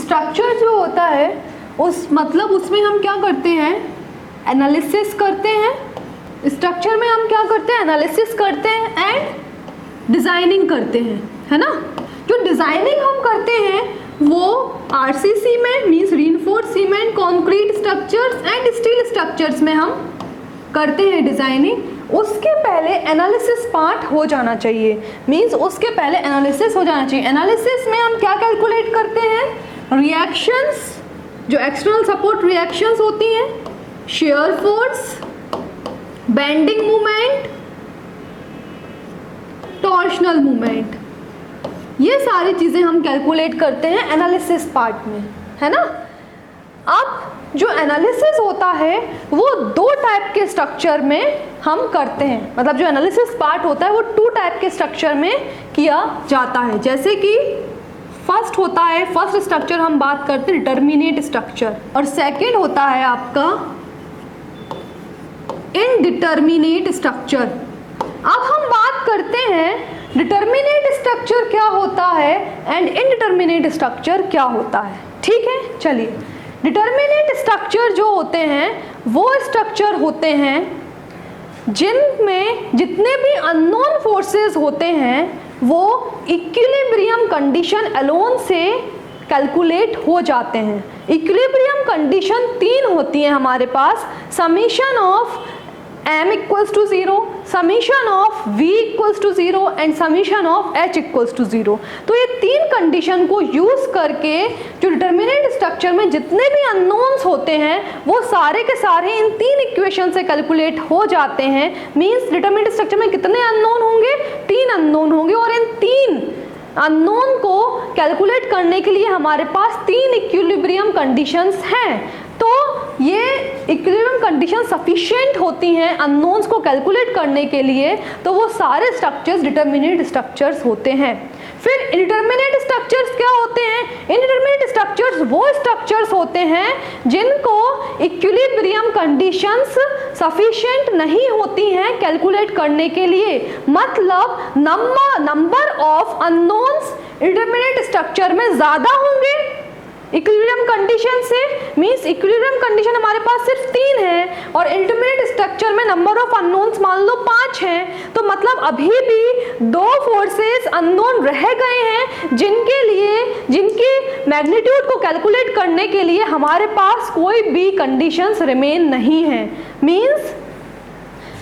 Structure जो होता है उस मतलब उसमें हम क्या करते हैं, एनालिसिस करते हैं। स्ट्रक्चर में हम क्या करते हैं, एनालिसिस करते हैं एंड डिज़ाइनिंग करते हैं, है ना। जो डिज़ाइनिंग हम करते हैं वो आरसीसी में means reinforced cement concrete structures and steel structures में हम करते हैं डिज़ाइनिंग। उसके पहले एनालिसिस पार्ट हो जाना चाहिए, मीन्स उसके पहले एनालिसिस हो जाना चाहिए। एनालिसिस में हम क्या कैलकुलेट करते हैं, रिएक्शंस, जो एक्सटर्नल सपोर्ट रिएक्शंस होती हैं, shear force, bending movement, torsional movement, ये सारी चीज़ें हम कैलकुलेट करते हैं एनालिसिस पार्ट में, है ना। अब जो एनालिसिस होता है वो दो टाइप के स्ट्रक्चर में हम करते हैं, मतलब जो एनालिसिस पार्ट होता है वो टू टाइप के स्ट्रक्चर में किया जाता है। जैसे कि फर्स्ट होता है, फर्स्ट स्ट्रक्चर हम बात करते हैं डिटर्मिनेट स्ट्रक्चर, और सेकंड होता है आपका इनडिटर्मिनेट स्ट्रक्चर। अब हम बात करते हैं डिटर्मिनेट स्ट्रक्चर क्या होता है एंड इनडिटर्मिनेट स्ट्रक्चर क्या होता है, ठीक है। चलिए, डिटर्मिनेट स्ट्रक्चर जो होते हैं वो स्ट्रक्चर होते हैं जिनमें जितने भी अननोन फोर्सेस होते हैं वो इक्विलिब्रियम कंडीशन अलोन से कैलकुलेट हो जाते हैं। इक्विलिब्रियम कंडीशन तीन होती हैं हमारे पास, summation of m equals to 0, summation of v equals to 0 and summation of h equals to 0। तो ये तीन कंडीशन को यूज करके जो डिटर्मिनेट स्ट्रक्चर में जितने भी अननोन्स होते हैं वो सारे के सारे इन तीन इक्वेशन से कैलकुलेट हो जाते हैं। मींस डिटर्मिनेट स्ट्रक्चर में कितने अननोन होंगे, तीन अननोन होंगे, और इन तीन अननोन को कैलकुलेट करने के लिए हमारे पास तीन इक्विलिब्रियम कंडीशंस हैं। तो ये इक्विलिब्रियम कंडीशन सफिशिएंट होती हैं अननोन्स को कैलकुलेट करने के लिए, तो वो सारे स्ट्रक्चर्स डिटर्मिनेट स्ट्रक्चर्स होते हैं। फिर इंडिटर्मिनेट स्ट्रक्चर्स क्या होते हैं, इंडिटर्मिनेट स्ट्रक्चर्स वो स्ट्रक्चर्स होते हैं जिनको इक्विलिब्रियम कंडीशंस सफिशिएंट नहीं होती हैं कैलकुलेट करने के लिए। मतलब number of unknowns indeterminate structure में ज़्यादा होंगे इक्विलिब्रियम कंडीशन से। मींस इक्विलिब्रियम कंडीशन हमारे पास सिर्फ तीन है और इंटरमीडिएट स्ट्रक्चर में नंबर ऑफ अननोन्स मान लो 5 हैं, तो मतलब अभी भी दो फोर्सेस अननोन रह गए हैं जिनके मैग्नीट्यूड को कैलकुलेट करने के लिए हमारे पास कोई भी कंडीशंस रिमेन नहीं है। मींस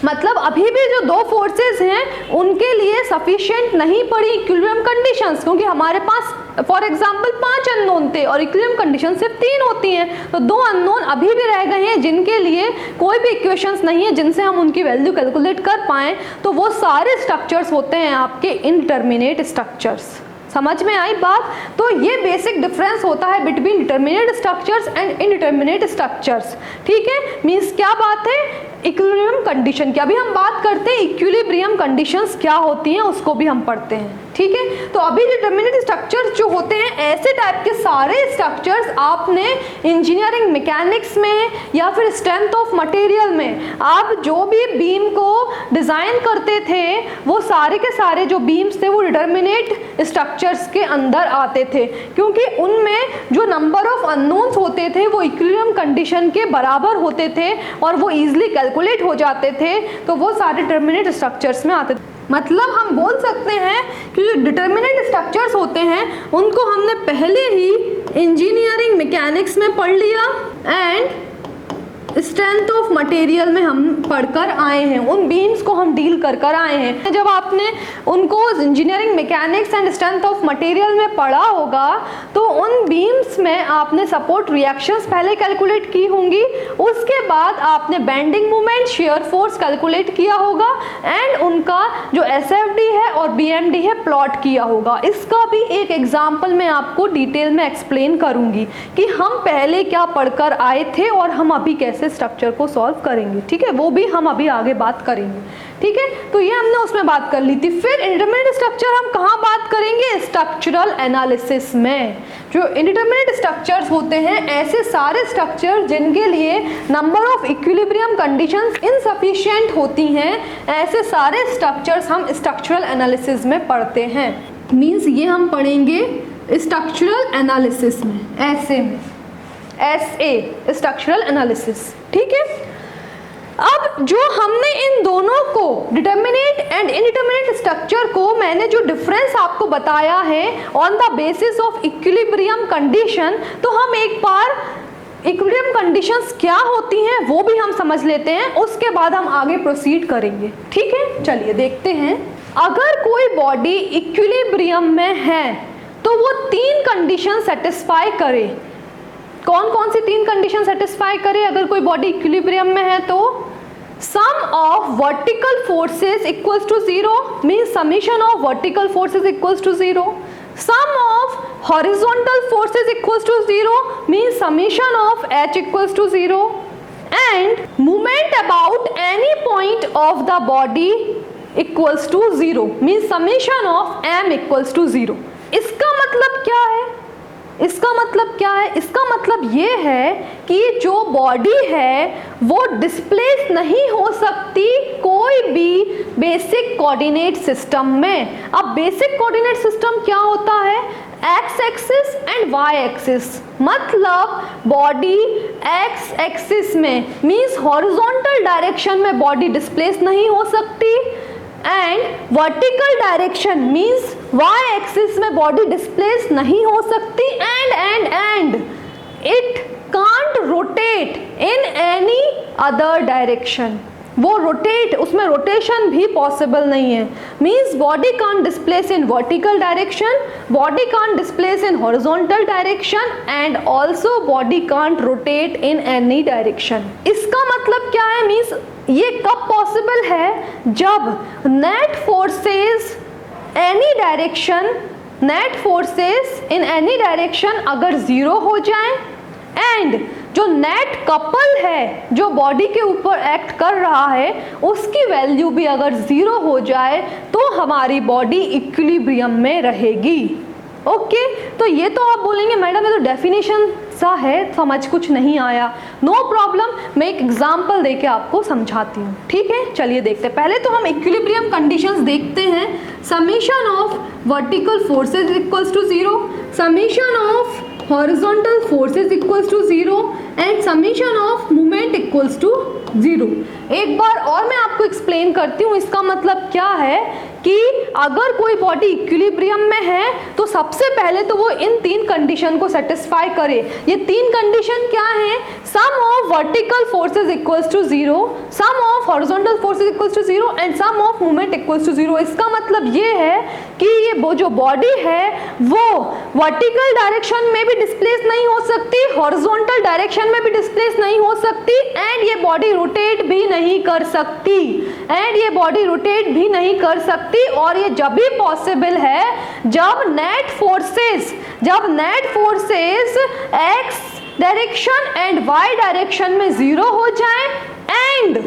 मतलब अभी भी जो दो फोर्सेस हैं उनके लिए सफिशिएंट नहीं पड़ी इक्विलिब्रियम कंडीशंस, क्योंकि हमारे पास फॉर एग्जांपल 5 अननोन थे और इक्विलिब्रियम कंडीशन सिर्फ 3 होती हैं, तो दो अननोन अभी भी रह गए हैं जिनके लिए कोई भी इक्वेशंस नहीं है जिनसे हम उनकी वैल्यू कैलकुलेट कर पाएँ। तो वो सारे स्ट्रक्चर्स होते हैं आपके इनडिटर्मिनेट स्ट्रक्चर्स। समझ में आई बात। तो ये बेसिक डिफरेंस होता है between determinate structures and indeterminate structures, ठीक है। मींस क्या बात है, इक्विलिब्रियम कंडीशन की अभी हम बात करते हैं, इक्विलिब्रियम कंडीशंस क्या होती हैं उसको भी हम पढ़ते हैं, ठीक है। तो अभी डिटर्मिनेट स्ट्रक्चर्स जो होते हैं ऐसे टाइप के सारे स्ट्रक्चर्स आपने इंजीनियरिंग मैकेनिक्स में या फिर स्ट्रेंथ ऑफ मटेरियल में आप जो भी बीम को डिज़ाइन करते थे वो सारे के सारे जो बीम्स थे वो डिटर्मिनेट स्ट्रक्चर्स के अंदर आते थे, क्योंकि उनमें जो नंबर ऑफ अननोन्स होते थे वो इक्विलिब्रियम कंडीशन के बराबर होते थे और वो ईजिली कैलकुलेट हो जाते थे, तो वो सारे डिटर्मिनेट स्ट्रक्चर्स में आते थे। मतलब हम बोल सकते हैं कि जो डिटर्मिनेट स्ट्रक्चर्स होते हैं उनको हमने पहले ही इंजीनियरिंग मैकेनिक्स में पढ़ लिया एंड स्ट्रेंथ ऑफ मटेरियल में हम पढ़कर आए हैं, उन बीम्स को हम डील कर आए हैं। जब आपने उनको engineering mechanics and strength of material में पढ़ा होगा तो उन बीम्स में आपने सपोर्ट रिएक्शंस पहले कैलकुलेट की होंगी, उसके बाद आपने bending moment, shear force calculate किया होगा एंड उनका जो एसएफडी है और बीएमडी है प्लॉट किया होगा। इसका भी एक एग्जाम्पल मैं आपको डिटेल में एक्सप्लेन करूंगी कि हम पहले क्या पढ़कर आए थे और हम अभी कैसे स्ट्रक्चर को सॉल्व करेंगे, ठीक है। वो भी हम अभी आगे बात करेंगे, ठीक है। तो ये हमने उसमें बात कर ली थी। फिर इंडिटरमिनेट स्ट्रक्चर हम कहाँ बात करेंगे, स्ट्रक्चरल एनालिसिस में। जो इंडिटरमिनेट स्ट्रक्चर्स होते हैं ऐसे सारे स्ट्रक्चर जिनके लिए number of equilibrium conditions insufficient होती हैं, ऐसे सारे स्ट्रक्चर्स हम स्ट्रक्चरल एनालिसिस में पढ़ते हैं। मींस ये हम पढ़ेंगे स्ट्रक्चरल एनालिसिस में, ऐसे में, SA स्ट्रक्चरल एनालिसिस, ठीक है। अब जो हमने इन दोनों को डिटर्मिनेट एंड इनडिटर्मिनेट स्ट्रक्चर को, मैंने जो डिफरेंस आपको बताया है on the basis of equilibrium condition, तो हम एक बार इक्विलिब्रियम कंडीशंस क्या होती हैं वो भी हम समझ लेते हैं, उसके बाद हम आगे प्रोसीड करेंगे, ठीक है। चलिए देखते हैं। अगर कोई बॉडी इक्विलिब्रियम में है तो वो 3 कंडीशन सेटिस्फाई करे। कौन कौन सी 3 कंडीशन सेटिस्फाई करे अगर कोई बॉडी इक्विलिब्रियम में है? तो sum of vertical forces equals to 0 means summation of vertical forces equals to 0, sum of horizontal forces equals to 0 means summation of H equals to 0, and movement about any point of the body equals to 0 means summation of M equals to 0। इसका मतलब क्या है? इसका मतलब क्या है? इसका मतलब ये है कि जो बॉडी है वो डिस्प्लेस नहीं हो सकती कोई भी बेसिक कोऑर्डिनेट सिस्टम में। अब बेसिक कोऑर्डिनेट सिस्टम क्या होता है? X axis and y axis, मतलब बॉडी एक्स एक्सिस में मीन्स हॉरिजॉन्टल डायरेक्शन में बॉडी डिस्प्लेस नहीं हो सकती, and vertical direction means y axis में बॉडी डिस्प्लेस नहीं हो सकती, and it can't rotate in any other direction. वो रोटेट, उसमें रोटेशन भी पॉसिबल नहीं है। Means body can't displace in vertical direction, body can't displace in horizontal direction, and also body can't rotate in any direction. इसका मतलब क्या है? Means ये कब पॉसिबल है? जब net forces any direction, net forces in any direction अगर 0 हो जाए, एंड जो नेट कपल है जो बॉडी के ऊपर एक्ट कर रहा है उसकी वैल्यू भी अगर 0 हो जाए तो हमारी बॉडी इक्विलिब्रियम में रहेगी। ओके, तो ये तो आप बोलेंगे मैडम ये तो डेफिनेशन सा है, समझ कुछ नहीं आया। नो प्रॉब्लम, मैं एक एग्जांपल देके आपको समझाती हूँ, ठीक है। चलिए देखते हैं। पहले तो हम इक्विलिब्रियम कंडीशंस देखते हैं। Summation of vertical forces equals to 0, summation of horizontal forces equals to 0, and summation of movement equals to 0। एक बार और मैं आपको एक्सप्लेन करती हूँ इसका मतलब क्या है कि अगर कोई बॉडी इक्विलिब्रियम में है तो सबसे पहले तो वो इन 3 कंडीशन को सेटिस्फाई करे। ये 3 कंडीशन क्या है? Sum of vertical forces equals to 0, sum of horizontal forces equals to 0, and sum of movement equals to 0। इसका मतलब ये है कि ये वो जो बॉडी है वो वर्टिकल डायरेक्शन में भी डिस्प्लेस नहीं हो सकती, हॉरिजॉन्टल डायरेक्शन में भी डिस्प्लेस नहीं हो सकती, एंड ये बॉडी रोटेट भी नहीं कर सकती, एंड ये बॉडी रोटेट भी नहीं कर सकती। और ये जब भी पॉसिबल है जब net forces x direction and y direction में 0 हो जाए, एंड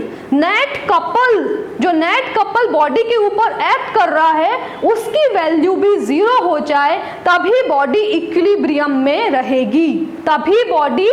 जो नेट कपल बॉडी के ऊपर एक्ट कर रहा है उसकी वैल्यू भी 0 हो जाए, तभी बॉडी इक्विलिब्रियम में रहेगी, तभी बॉडी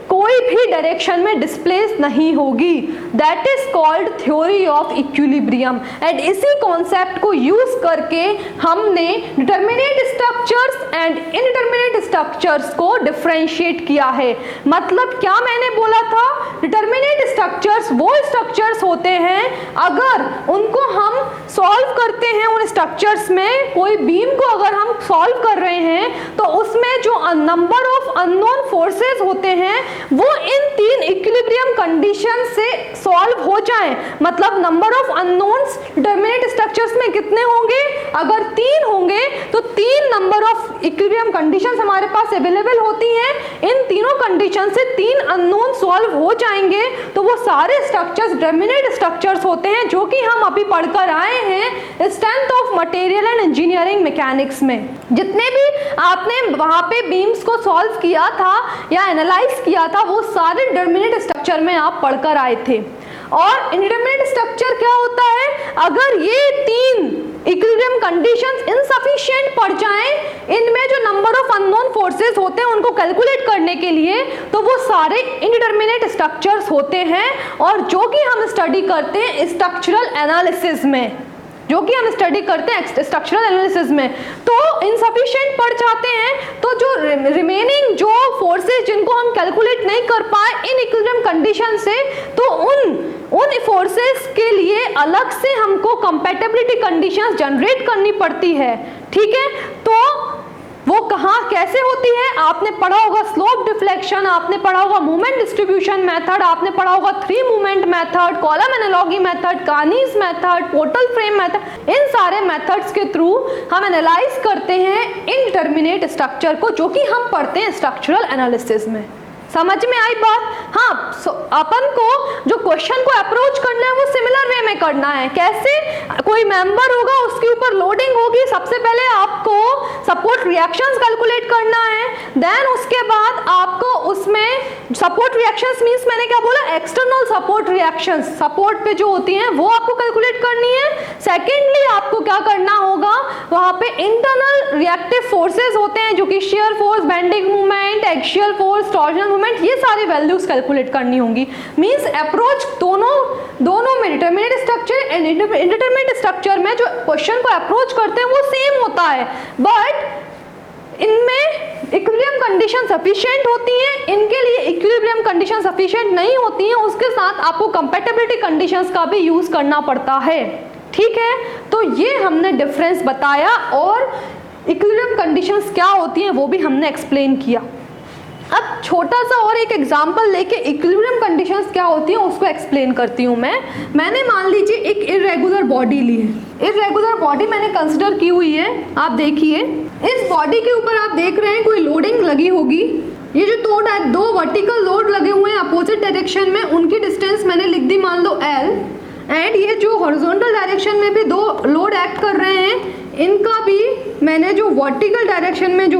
कोई भी डायरेक्शन में डिस्प्लेस नहीं होगी। That is called theory of equilibrium. And इसी कॉन्सेप्ट को यूज करके हमने determinate structures and indeterminate structures को डिफरेंशिएट किया है। मतलब क्या मैंने बोला था? डिटर्मिनेट स्ट्रक्चर्स वो स्ट्रक्चर्स होते हैं अगर उनको हम सॉल्व करते हैं, उन स्ट्रक्चर्स में कोई बीम को अगर हम सॉल्व कर रहे हैं तो उसमें जो नंबर ऑफ अननोन फोर्सेस होते हैं वो इन 3 इक्विलिब्रियम कंडीशन से सॉल्व हो जाए। मतलब number of unknowns determinate structures में कितने होंगे? अगर 3 होंगे तो 3 नंबर ऑफ इक्विलिब्रियम कंडीशंस हमारे पास अवेलेबल होती हैं। इन तीनों कंडीशन से 3 अननोन सॉल्व हो जाएंगे तो वो सारे स्ट्रक्चर्स डिटर्मिनेट स्ट्रक्चर्स होते हैं, जो कि हम अभी पढ़कर आए हैं strength of material and engineering mechanics में। जितने भी आपने वहां पे बीम्स को सॉल्व किया था या एनालाइज किया था वो सारे डिटर्मिनेट स्ट्रक्चर में आप पढ़कर आए थे। और इंडिटरमिनेट स्ट्रक्चर क्या होता है? अगर ये 3 इक्विलिब्रियम कंडीशंस इनसफिशिएंट पड़ जाएं, इनमें जो नंबर ऑफ अननोन फोर्सेस होते हैं उनको कैलकुलेट करने के लिए, तो वो सारे इंडिटरमिनेट स्ट्रक्चर्स होते हैं और जो कि हम स्टडी करते हैं स्ट्रक्चरल एनालिसिस में। जो कि हम स्टडी करते हैं स्ट्रक्चरल एनालिसिस में, तो इनसफिशिएंट पड़ जाते हैं। तो जो रिमेनिंग जो फोर्सेस जिनको हम कैलकुलेट नहीं कर पाए इन इक्विलिब्रियम कंडीशन से, तो उन फोर्सेस के लिए अलग से हमको कंपैटिबिलिटी कंडीशंस जनरेट करनी पड़ती है। ठीक है, तो वो कहाँ कैसे होती है? आपने पढ़ा होगा स्लोप डिफ्लेक्शन, आपने पढ़ा होगा मूवमेंट डिस्ट्रीब्यूशन मेथड, आपने पढ़ा होगा 3 movement method, column analogy method, Kani's method, portal frame method. इन सारे मेथड्स के थ्रू हम एनालाइज करते हैं इनडिटरमिनेट स्ट्रक्चर को, जो कि हम पढ़ते हैं स्ट्रक्चरल एनालिसिस में। समझ में आई बात? हाँ, अपन को जो क्वेश्चन को अप्रोच करना है वो सिमिलर वे में करना है। कैसे? कोई मेंबर होगा, उसके ऊपर लोडिंग होगी, सबसे पहले आपको सपोर्ट रिएक्शंस कैलकुलेट करना है, देन उसके बाद आपको उसमें सपोर्ट रिएक्शंस मींस मैंने क्या बोला, एक्सटर्नल सपोर्ट रिएक्शंस, सपोर्ट पे जो होती हैं वो आपको कैलकुलेट करनी है। सेकेंडली आपको क्या करना होगा, वहां पे इंटरनल रिएक्टिव फोर्सेज होते हैं जो कि shear force, bending movement, axial force, torsional movement, ये सारी वैल्यूज कैलकुलेट करनी होंगी। मींस अप्रोच दोनों में determinate structure and indeterminate structure में जो क्वेश्चन को अप्रोच करते हैं वो सेम होता है, बट इनमें इक्विलिब्रियम कंडीशन सफिशिएंट होती हैं, इनके लिए इक्विलिब्रियम कंडीशन सफिशिएंट नहीं होती हैं, उसके साथ आपको कंपैटिबिलिटी कंडीशंस का भी यूज करना पड़ता है। ठीक है, तो ये हमने डिफरेंस बताया और इक्विलिब्रियम कंडीशंस क्या होती हैं वो भी हमने एक्सप्लेन किया। अब छोटा सा और एक एग्जांपल लेके इक्विलिब्रियम कंडीशंस क्या होती हैं उसको एक्सप्लेन करती हूँ मैंने मान लीजिए एक इरेगुलर बॉडी ली है। इरेगुलर बॉडी मैंने कंसिडर की हुई है। आप देखिए इस बॉडी के ऊपर आप देख रहे हैं कोई लोडिंग लगी होगी। ये जो दो वर्टिकल लोड लगे हुए हैं अपोजिट डायरेक्शन में, उनकी डिस्टेंस मैंने लिख दी मान लो L, एंड ये जो हॉरिजॉन्टल डायरेक्शन में भी 2 लोड एक्ट कर रहे हैं, इनका भी मैंने जो वर्टिकल डायरेक्शन में जो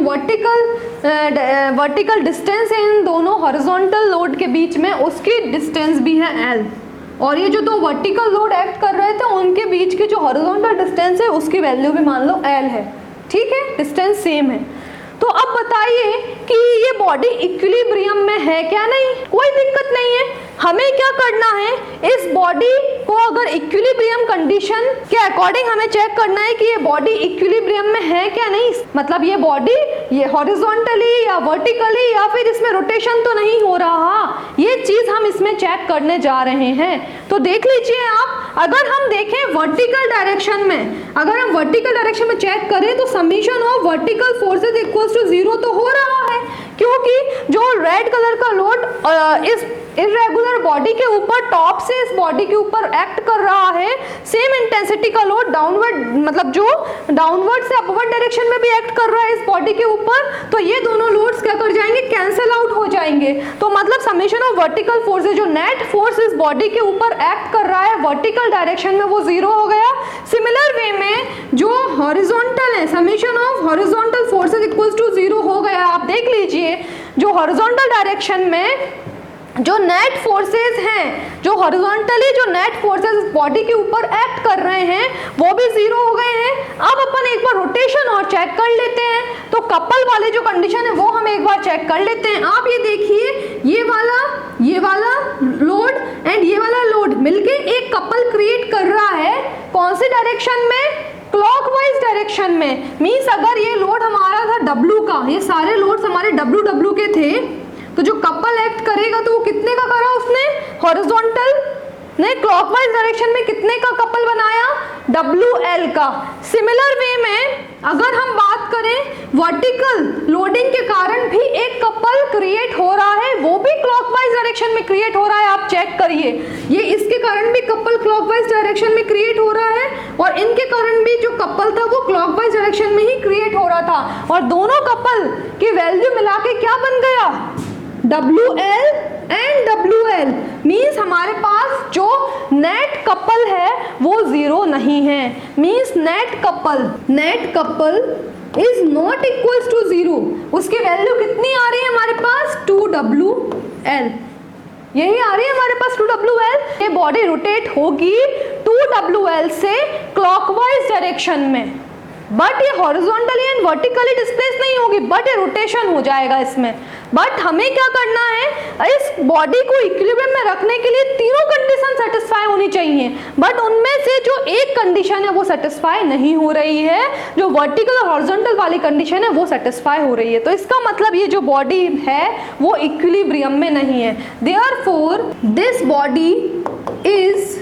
वर्टिकल डिस्टेंस है इन दोनों हॉरिजॉन्टल लोड के बीच में, उसकी डिस्टेंस भी है L, और ये जो 2 वर्टिकल लोड एक्ट कर रहे थे उनके बीच की जो हॉरिजॉन्टल डिस्टेंस है उसकी वैल्यू भी मान लो L है। ठीक है, डिस्टेंस सेम है। तो अब बताइए कि ये बॉडी इक्विलिब्रियम में है क्या? नहीं, कोई दिक्कत नहीं है। हमें क्या करना है, इस बॉडी को अगर इक्विलिब्रियम कंडीशन के अकॉर्डिंग हमें चेक करना है कि ये बॉडी इक्विलिब्रियम में है क्या नहीं, मतलब ये बॉडी ये हॉरिजॉन्टली या वर्टिकली या फिर इसमें रोटेशन तो नहीं हो रहा, ये चीज हम इसमें चेक करने जा रहे हैं। तो देख लीजिए आप, अगर हम देखें वर्टिकल डायरेक्शन में, अगर हम वर्टिकल डायरेक्शन में चेक करें तो summation of vertical forces equals to 0 तो हो रहा है, क्योंकि जो रेड कलर का लोड इस इरेगुलर बॉडी के ऊपर टॉप से इस बॉडी के ऊपर एक्ट कर रहा है, सेम इंटेंसिटी का लोड डाउनवर्ड मतलब जो डाउनवर्ड से अपवर्ड डायरेक्शन में भी एक्ट कर रहा है इस बॉडी के ऊपर, तो ये दोनों लोड्स क्या कर जाएंगे, कैंसिल आउट हो जाएंगे। तो मतलब समेशन ऑफ वर्टिकल फोर्सेज, जो नेट फोर्स इस बॉडी के ऊपर एक्ट कर रहा है वर्टिकल डायरेक्शन में, वो 0 हो गया। सिमिलर वे में जो हॉरिजॉन्टल है, summation of horizontal forces equals to 0 हो गया। आप देख लीजिए जो हॉरिजॉन्टल डायरेक्शन में जो नेट फोर्सेस हैं, जो हॉरिजॉन्टली जो नेट फोर्सेस बॉडी के ऊपर एक्ट कर रहे हैं वो भी 0 हो गए हैं। अब अपन एक बार रोटेशन और चेक कर लेते हैं, तो कपल वाले जो कंडीशन है वो हम एक बार चेक कर लेते हैं। आप ये देखिए, ये वाला लोड एंड ये वाला लोड मिलके एक कपल क्रिएट कर रहा है। कौन सी डायरेक्शन में? क्लॉकवाइज डायरेक्शन में। मीन्स अगर ये लोड हमारा था W का, ये सारे लोड्स हमारे W के थे, तो जो कपल एक्ट करेगा तो वो कितने का करा उसने, हॉरिजॉन्टल ने क्लॉकवाइज डायरेक्शन में कितने का कपल बनाया, WL का। सिमिलर वे में अगर हम बात करें वर्टिकल लोडिंग के कारण भी एक कपल क्रिएट हो रहा है, वो भी क्लॉकवाइज डायरेक्शन में क्रिएट हो रहा है। आप चेक करिए, ये इसके कारण भी कपल क्लॉकवाइज डायरेक्शन में क्रिएट हो रहा है और इनके कारण भी जो कपल था वो क्लॉकवाइज डायरेक्शन में ही क्रिएट हो रहा था, और दोनों कपल की वैल्यू मिला के क्या बन गया, WL एंड WL। मीन्स हमारे पास जो नेट कपल है वो 0 नहीं है। Means net couple is not equals to 0। उसकी वैल्यू कितनी आ रही है हमारे पास, 2WL। यही आ रही है हमारे पास 2WL। ये बॉडी रोटेट होगी 2WL से क्लॉकवाइज डायरेक्शन में, बट ये हॉरिजॉन्टली एंड वर्टिकली डिस्प्लेस नहीं होगी, बट ये रोटेशन हो जाएगा इसमें। बट हमें क्या करना है, इस बॉडी को इक्विलिब्रियम में रखने के लिए तीनों कंडीशन सेटिस्फाई होनी चाहिए, बट उनमें से जो एक कंडीशन है वो सेटिस्फाई नहीं हो रही है, जो वर्टिकल और हॉरिजॉन्टल वाली कंडीशन है वो सेटिस्फाई हो रही है। तो इसका मतलब ये जो बॉडी है वो इक्विलिब्रियम में नहीं है। Therefore this body is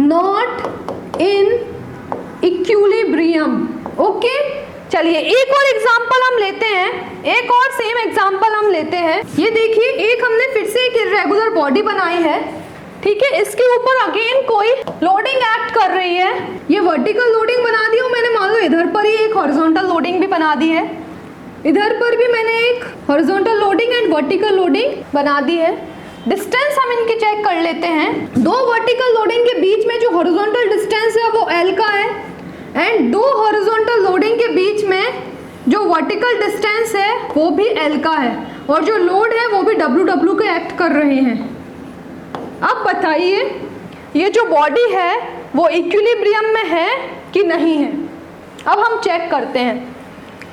not in equilibrium. Okay, चलिए एक और एग्जांपल हम लेते हैं, एक और सेम एग्जांपल हम लेते हैं। ये देखिए, एक हमने फिर से एक इर्रेगुलर बॉडी बनाई है, ठीक है, इसके ऊपर अगेन कोई लोडिंग एक्ट कर रही है। ये वर्टिकल लोडिंग बना दी और मैंने मान लो इधर पर ही एक हॉरिजॉन्टल लोडिंग भी बना दी है, इधर पर भी मैंने एक horizontal loading and vertical loading बना दी है। डिस्टेंस हम इनकी चेक कर लेते हैं। दो वर्टिकल लोडिंग के बीच में जो हॉरिजॉन्टल डिस्टेंस है वो L का है, एंड दो हॉरिजॉन्टल लोडिंग के बीच में जो वर्टिकल डिस्टेंस है वो भी L का है, और जो लोड है वो भी WW के एक्ट कर रहे हैं। अब बताइए ये जो बॉडी है वो इक्विलिब्रियम में है कि नहीं है। अब हम चेक करते हैं।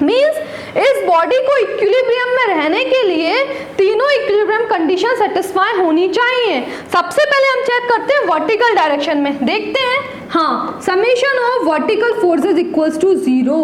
मीन्स इस बॉडी को इक्विलिब्रियम में रहने के लिए तीनों इक्विलिब्रियम कंडीशन सेटिस्फाई होनी चाहिए। सबसे पहले हम चेक करते हैं वर्टिकल डायरेक्शन में, देखते हैं। हाँ, summation of vertical forces equals to 0।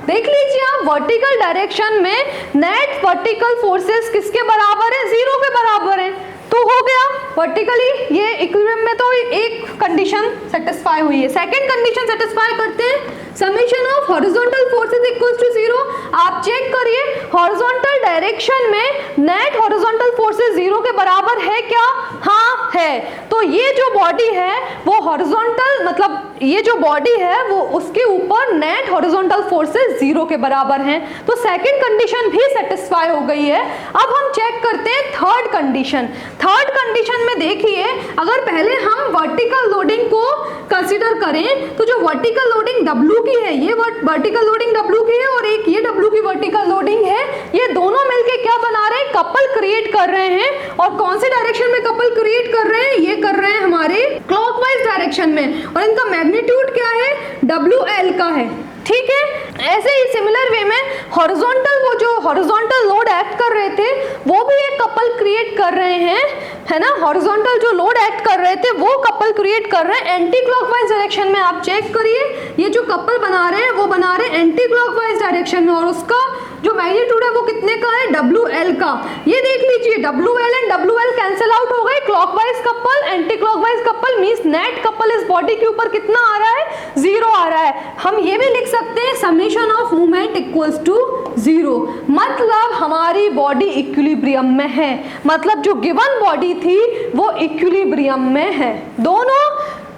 देख लीजिए आप, वर्टिकल डायरेक्शन में नेट वर्टिकल फोर्सेस किसके बराबर है? 0 के बराबर है। तो हो गया वर्टिकली ये इक्विलिब्रियम में, तो एक कंडीशन सेटिस्फाई हुई है। सेकंड कंडीशन सेटिस्फाई करते हैं, summation of horizontal forces equals to 0। आप चेक करिए हॉरिजॉन्टल डायरेक्शन में नेट हॉरिजॉन्टल फोर्सेस 0 के बराबर है क्या? हाँ है। तो ये जो बॉडी है वो हॉरिजॉन्टल, मतलब ये जो बॉडी है वो उसके ऊपर नेट हॉरिजॉन्टल फोर्सेस 0 के बराबर हैं। तो सेकंड कंडीशन भी सेटिस्फाई हो गई है। अब हम चेक करते हैं थर्ड कंडीशन। थर्ड कंडीशन में देखिए, अगर पहले हम वर्टिकल लोडिंग को कंसीडर करें तो जो वर्टिकल लोडिंग W की है, ये वर्टिकल लोडिंग W की है और एक ये W की वर्टिकल लोडिंग है, ये दोनों मिलके क्या बना रहे हैं? कपल क्रिएट कर रहे हैं। और कौन से डायरेक्शन में कपल क्रिएट कर रहे हैं? ये कर रहे हैं हमारे क्लॉकवाइज डायरेक्शन में, और इनका मैग्नीट्यूड क्या है? WL का है, ठीक है। ऐसे ही सिमिलर वे में हॉरिजॉन्टल, वो जो हॉरिजॉन्टल लोड एक्ट कर रहे थे वो भी एक कपल क्रिएट कर रहे हैं, है ना। हॉरिजॉन्टल जो लोड एक्ट कर रहे थे वो कपल क्रिएट कर रहे हैं एंटी क्लॉकवाइज डायरेक्शन में। आप चेक करिए, ये जो कपल बना रहे हैं वो बना रहे हैं एंटी क्लॉकवाइज डायरेक्शन में, और उसका जो मैग्नीट्यूड है वो कितने का है? WL का। ये देख लीजिए, WL and WL cancel out हो गए। Clockwise couple, anti clockwise couple, means net couple इस बॉडी के ऊपर कितना आ रहा है? 0 आ रहा है। हम ये भी लिख सकते हैं summation of movement equals to 0। मतलब हमारी बॉडी इक्विलिब्रियम में है, मतलब जो गिवन बॉडी थी वो इक्विलिब्रियम में है। दोनों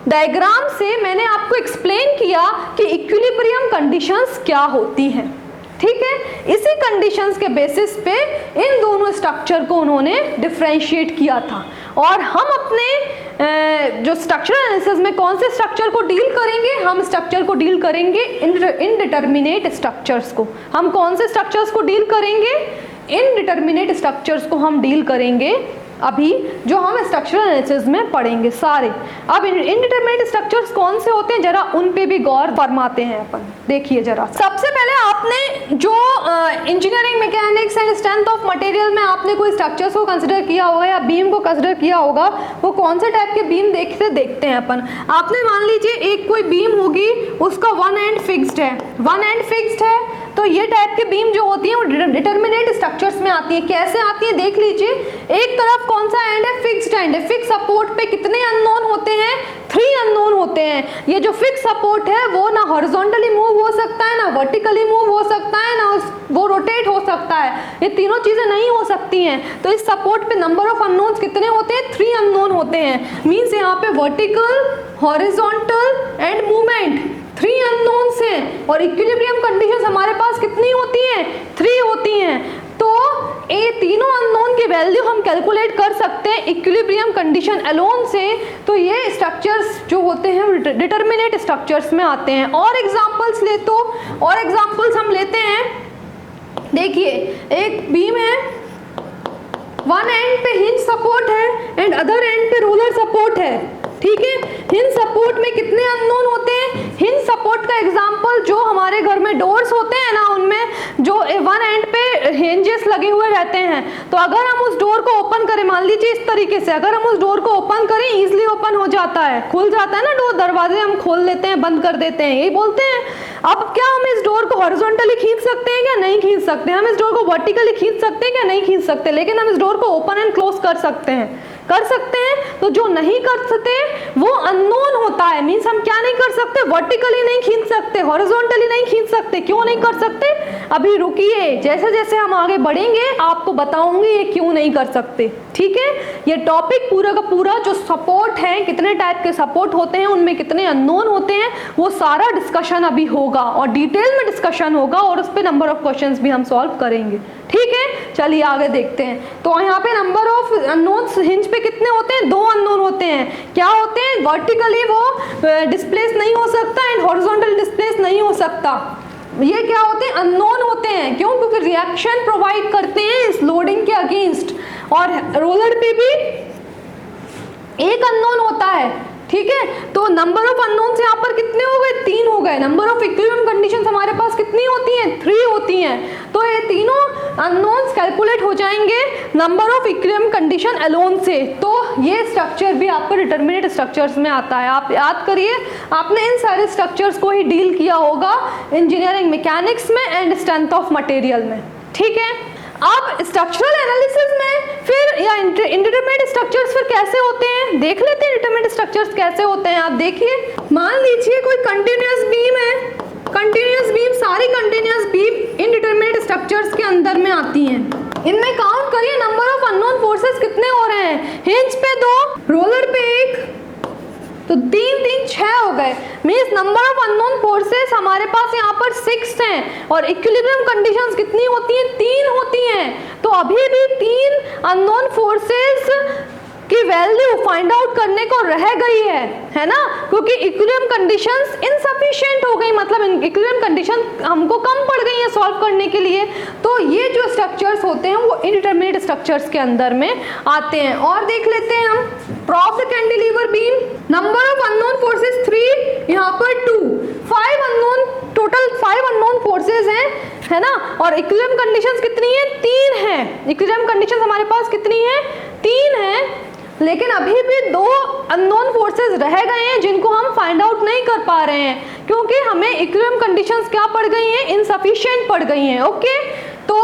डायग्राम से मैंने आपको एक्सप्लेन किया कि इक्विलिब्रियम कंडीशंस क्या होती हैं, ठीक है। इसी कंडीशंस के बेसिस पे इन दोनों स्ट्रक्चर को उन्होंने डिफरेंशिएट किया था। और हम अपने जो स्ट्रक्चरल एनालिसिस में कौन से स्ट्रक्चर को डील करेंगे? हम स्ट्रक्चर को डील करेंगे इनडिटरमिनेट स्ट्रक्चर्स को। हम कौन से स्ट्रक्चर्स को डील करेंगे? इनडिटरमिनेट स्ट्रक्चर्स को हम डील करेंगे अभी, जो हम स्ट्रक्चरल एनालिसिस में पढ़ेंगे सारे। अब इनडिटरमिनेट स्ट्रक्चर्स कौन से होते हैं, जरा उन पे भी गौर फरमाते हैं अपन। देखिए जरा, सबसे पहले आपने जो engineering mechanics and strength of material में आपने कोई स्ट्रक्चर्स को कंसिडर किया होगा या बीम को कंसिडर किया होगा, वो कौन से टाइप के बीम देखते हैं अपन। आपने मान लीजिए एक कोई बीम होगी, उसका वन एंड फिक्स्ड है, वन एंड फिक्स्ड है, तो ये टाइप के बीम जो होती हैं वो डिटरमिनेट स्ट्रक्चर्स में आती है। कैसे आती है देख लीजिए, एक तरफ कौन सा एंड है? फिक्स्ड एंड है। फिक्स सपोर्ट पे कितने अननोन होते हैं? 3 अननोन होते हैं। ये जो फिक्स सपोर्ट है वो ना हॉरिजॉन्टली मूव हो सकता है, ना वर्टिकली मूव हो सकता है, ना वो रोटेट हो सकता है। ये तीनों चीजें नहीं हो सकती हैं। तो इस सपोर्ट पे नंबर ऑफ अननोन्स कितने होते हैं? 3 अननोन होते हैं। मीन्स यहाँ पे vertical, horizontal and movement 3 unknowns हैं। और इक्विलिब्रियम कंडीशंस हमारे पास कितनी होती हैं? 3 होती हैं। तो ये तीनों अननोन की वैल्यू हम कैलकुलेट कर सकते हैं इक्विलिब्रियम कंडीशन अलोन से। तो ये स्ट्रक्चर्स जो होते हैं डिटरमिनेट स्ट्रक्चर्स में आते हैं। और एग्जांपल्स ले तो और एग्जांपल्स हम लेते हैं। देखिए एक बीम है, वन एंड पे हिंज सपोर्ट है एंड अदर एंड पे रोलर सपोर्ट है, ठीक है। हिंज सपोर्ट में कितने अननोन होते हैं? हिंज सपोर्ट का एग्जांपल जो हमारे घर में डोर्स होते हैं ना, उनमें जो वन एंड पे हिंजेस लगे हुए रहते हैं, तो अगर हम उस डोर को ओपन करें, मान लीजिए इस तरीके से, अगर हम उस डोर को ओपन करें इजीली ओपन हो जाता है, खुल जाता है ना डोर, दरवाजे हम खोल लेते हैं, बंद कर देते हैं, यही बोलते हैं। अब क्या हम इस डोर को हॉरिजॉन्टली खींच सकते हैं क्या? नहीं खींच सकते। हम इस डोर को वर्टिकली खींच सकते हैं क्या? नहीं खींच सकते। लेकिन हम इस डोर को ओपन एंड क्लोज कर सकते हैं, कर सकते हैं। तो जो नहीं कर सकते वो अननोन होता है, मींस हम क्या नहीं कर सकते, वर्टिकली नहीं खींच सकते, हॉरिजॉन्टली नहीं खींच सकते। क्यों नहीं कर सकते? अभी रुकिए, जैसे जैसे हम आगे बढ़ेंगे आपको बताऊंगी ये क्यों नहीं कर सकते, ठीक है। ये टॉपिक पूरा का पूरा जो सपोर्ट है, कितने टाइप के सपोर्ट होते हैं, उनमें कितने अननोन होते हैं, वो सारा डिस्कशन अभी होगा और डिटेल में डिस्कशन होगा और उस पर नंबर ऑफ क्वेश्चंस भी हम सॉल्व करेंगे, ठीक है। चलिए आगे देखते हैं। तो यहाँ पे नंबर ऑफ अननोन्स हिंज पे कितने होते हैं? 2 अननोन होते हैं। क्या होते हैं? वर्टिकली वो डिस्प्लेस नहीं हो सकता एंड हॉरिजॉन्टल डिस्प्लेस नहीं हो सकता। ये क्या होते हैं? अननोन होते हैं। क्यों? क्योंकि रिएक्शन प्रोवाइड करते हैं इस लोडिंग के अगेंस्ट। और रोलर पे भी एक अननोन होता है, ठीक है। तो नंबर ऑफ अननोन्स यहाँ पर कितने हो गए? 3 हो गए। नंबर ऑफ इक्विलिब्रियम कंडीशंस हमारे पास कितनी होती हैं? 3 होती हैं। तो ये तीनों अननोन्स कैलकुलेट हो जाएंगे number of equilibrium condition alone से। तो ये स्ट्रक्चर भी आपका डिटरमिनेट स्ट्रक्चर्स में आता है। आप याद करिए, आपने इन सारे स्ट्रक्चर्स को ही डील किया होगा इंजीनियरिंग मैकेनिक्स में एंड स्ट्रेंथ ऑफ मटेरियल में, ठीक है। अब स्ट्रक्चरल एनालिसिस में फिर या इंडिटरमिनेट स्ट्रक्चर्स फिर कैसे होते हैं देख लेते हैं। इंडिटरमिनेट स्ट्रक्चर्स कैसे होते हैं आप देखिए। मान लीजिए कोई कंटिन्यूअस बीम है, कंटिन्यूअस बीम, सारी कंटिन्यूअस बीम इंडिटरमिनेट स्ट्रक्चर्स के अंदर में आती हैं। इनमें काउंट करिए नंबर ऑफ अननोन फोर्सेस कितने हो रहे हैं। हिंज पे 2, रोलर पे 1, तो 3 3 6 हो गए। Means number of unknown forces हमारे पास यहाँ पर 6 हैं और इक्विलिब्रियम कंडीशंस कितनी होती हैं? 3 होती हैं। तो अभी भी 3 अननोन फोर्सेस की वैल्यू फाइंड आउट करने को रह गई है ना, क्योंकि इक्विलिब्रियम कंडीशंस इनसफिशिएंट हो गई, मतलब इक्विलिब्रियम कंडीशन हमको कम पड़ गई है सॉल्व करने के लिए। तो ये जो स्ट्रक्चर्स होते हैं वो इंडिटरमिनेट स्ट्रक्चर्स के अंदर में आते हैं। और देख लेते हैं हम propped cantilever beam, number of unknown forces 3, यहाँ पर 2, 5 अननोन, टोटल 5 अननोन फोर्सेस हैं, है ना। और इक्विलिब्रियम कंडीशंस कितनी है? 3 है। इक्विलिब्रियम कंडीशंस हमारे पास कितनी है? 3 है। लेकिन अभी भी 2 अननोन फोर्सेस रह गए हैं जिनको हम फाइंड आउट नहीं कर पा रहे हैं, क्योंकि हमें इक्विलिब्रियम कंडीशंस क्या पड़ गई हैं? इनसफिशिएंट पड़ गई हैं, ओके। तो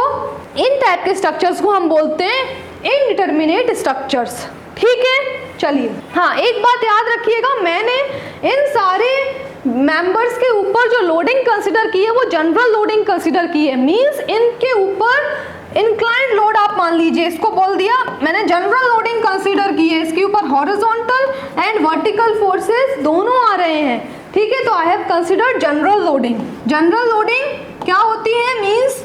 इन टाइप के स्ट्रक्चर्स को हम बोलते हैं इनडिटरमिनेट स्ट्रक्चर्स, ठीक है। चलिए, हाँ एक बात याद रखिएगा, मैंने इन सारे मेंबर्स के ऊपर जो लोडिंग कंसिडर की है वो जनरल लोडिंग कंसिडर की है। मींस इनके ऊपर इंक्लाइंड लोड आप मान लीजिए, इसको बोल दिया मैंने जनरल लोडिंग कंसीडर की है। इसके ऊपर हॉरिजॉन्टल एंड वर्टिकल फोर्सेस दोनों आ रहे हैं, ठीक है। तो I have considered general loading. General loading क्या होती है? मींस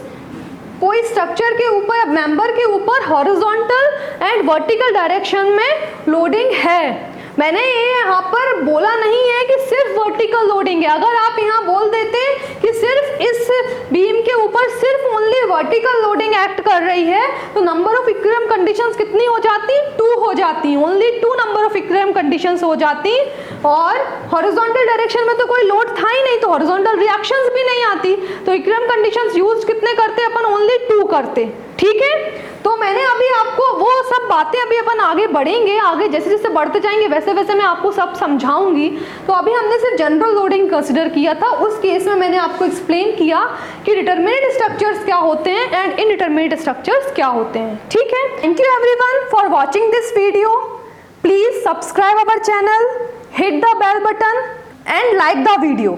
कोई स्ट्रक्चर के ऊपर, मेंबर के ऊपर हॉरिजॉन्टल एंड वर्टिकल डायरेक्शन में लोडिंग है। मैंने ये यहाँ पर बोला नहीं है कि सिर्फ वर्टिकल लोडिंग है। अगर आप यहाँ बोल देते कि सिर्फ इस बीम के ऊपर सिर्फ ओनली वर्टिकल लोडिंग एक्ट कर रही है, तो नंबर ऑफ इक्विलिब्रियम कंडीशंस कितनी हो जाती? 2 हो जाती। Only 2 number of equilibrium conditions हो जाती। और हॉरिजॉन्टल डायरेक्शन में तो कोई लोड था ही नहीं, तो हॉरिजॉन्टल रिएक्शंस भी नहीं आती। तो इक्विलिब्रियम कंडीशंस यूज कितने करते? अपन ओनली 2 करते, ठीक है। तो मैंने अभी आपको वो सब बातें, अभी अपन आगे बढ़ेंगे, आगे जैसे जैसे बढ़ते जाएंगे वैसे वैसे मैं आपको सब समझाऊंगी। तो अभी हमने सिर्फ जनरल लोडिंग कंसिडर किया था। उस केस में मैंने आपको एक्सप्लेन किया कि डिटरमिनेट स्ट्रक्चर्स क्या होते हैं एंड इनडिटरमिनेट स्ट्रक्चर्स क्या होते हैं, ठीक है। Thank you everyone for watching this video. Please subscribe our channel, hit the bell button and like the video.